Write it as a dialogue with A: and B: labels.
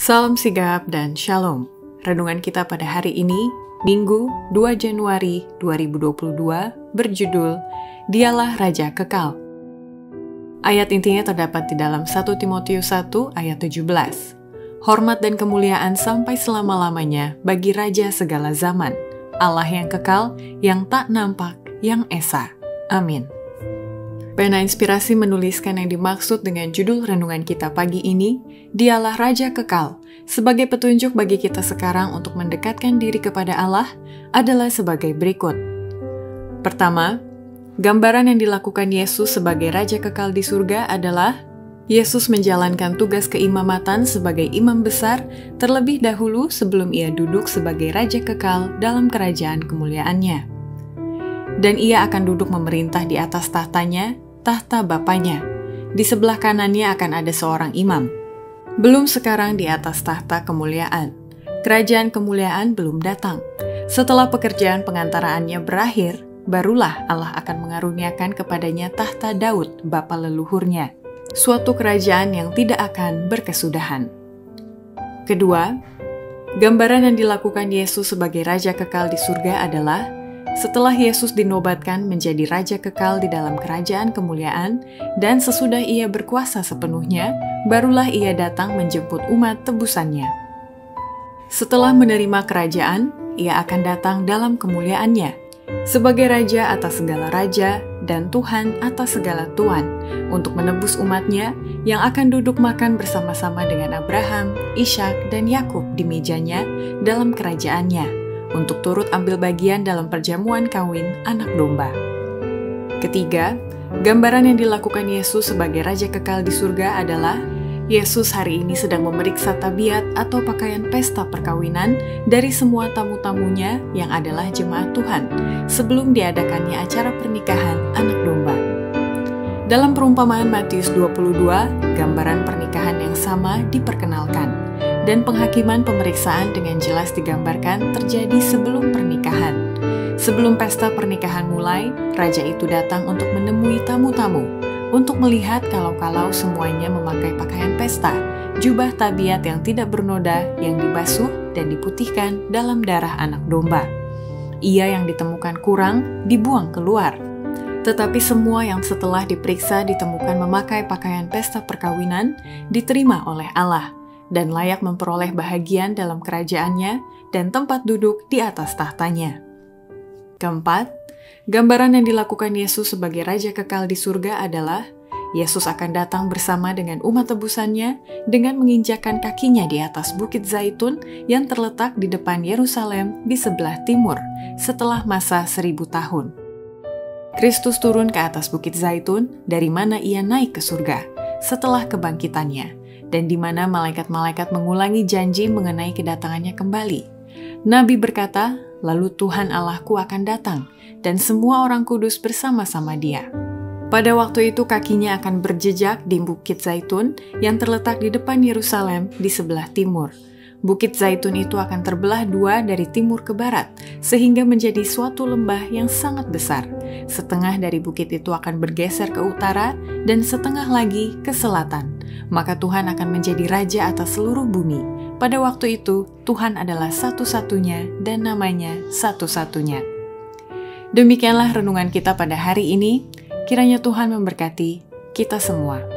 A: Salam sigap dan shalom. Renungan kita pada hari ini, Minggu 2 Januari 2022, berjudul Dialah Raja Kekal. Ayat intinya terdapat di dalam 1 Timotius 1 ayat 17. Hormat dan kemuliaan sampai selama-lamanya bagi Raja segala zaman, Allah yang kekal, yang tak nampak, yang esa. Amin. Pena Inspirasi menuliskan yang dimaksud dengan judul renungan kita pagi ini, Dialah Raja Kekal, sebagai petunjuk bagi kita sekarang untuk mendekatkan diri kepada Allah adalah sebagai berikut. Pertama, gambaran yang dilakukan Yesus sebagai Raja Kekal di surga adalah Yesus menjalankan tugas keimamatan sebagai imam besar terlebih dahulu sebelum ia duduk sebagai Raja Kekal dalam kerajaan kemuliaannya. Dan ia akan duduk memerintah di atas tahtanya, tahta Bapanya. Di sebelah kanannya akan ada seorang imam. Belum sekarang di atas tahta kemuliaan. Kerajaan kemuliaan belum datang. Setelah pekerjaan pengantaraannya berakhir, barulah Allah akan mengaruniakan kepadanya tahta Daud, bapa leluhurnya. Suatu kerajaan yang tidak akan berkesudahan. Kedua, gambaran yang dilakukan Yesus sebagai Raja Kekal di surga adalah setelah Yesus dinobatkan menjadi Raja Kekal di dalam kerajaan kemuliaan, dan sesudah ia berkuasa sepenuhnya, barulah ia datang menjemput umat tebusannya. Setelah menerima kerajaan, ia akan datang dalam kemuliaannya, sebagai Raja atas segala raja, dan Tuhan atas segala tuan, untuk menebus umatnya yang akan duduk makan bersama-sama dengan Abraham, Ishak, dan Yakub di mejanya dalam kerajaannya, untuk turut ambil bagian dalam perjamuan kawin anak domba. Ketiga, gambaran yang dilakukan Yesus sebagai Raja Kekal di surga adalah Yesus hari ini sedang memeriksa tabiat atau pakaian pesta perkawinan dari semua tamu-tamunya yang adalah jemaat Tuhan sebelum diadakannya acara pernikahan anak domba. Dalam perumpamaan Matius 22, gambaran pernikahan yang sama diperkenalkan, dan penghakiman pemeriksaan dengan jelas digambarkan terjadi sebelum pernikahan. Sebelum pesta pernikahan mulai, raja itu datang untuk menemui tamu-tamu, untuk melihat kalau-kalau semuanya memakai pakaian pesta, jubah tabiat yang tidak bernoda, yang dibasuh dan diputihkan dalam darah anak domba. Ia yang ditemukan kurang, dibuang keluar. Tetapi semua yang setelah diperiksa ditemukan memakai pakaian pesta perkawinan, diterima oleh Allah, dan layak memperoleh bahagian dalam kerajaannya dan tempat duduk di atas tahtanya. Keempat, gambaran yang dilakukan Yesus sebagai Raja Kekal di surga adalah Yesus akan datang bersama dengan umat tebusannya dengan menginjakkan kakinya di atas Bukit Zaitun yang terletak di depan Yerusalem di sebelah timur setelah masa 1000 tahun. Kristus turun ke atas Bukit Zaitun dari mana ia naik ke surga setelah kebangkitannya, dan di mana malaikat-malaikat mengulangi janji mengenai kedatangannya kembali. Nabi berkata, lalu Tuhan Allahku akan datang, dan semua orang kudus bersama-sama dia. Pada waktu itu kakinya akan berjejak di Bukit Zaitun yang terletak di depan Yerusalem di sebelah timur. Bukit Zaitun itu akan terbelah dua dari timur ke barat, sehingga menjadi suatu lembah yang sangat besar. Setengah dari bukit itu akan bergeser ke utara, dan setengah lagi ke selatan. Maka Tuhan akan menjadi Raja atas seluruh bumi. Pada waktu itu, Tuhan adalah satu-satunya dan namanya satu-satunya. Demikianlah renungan kita pada hari ini. Kiranya Tuhan memberkati kita semua.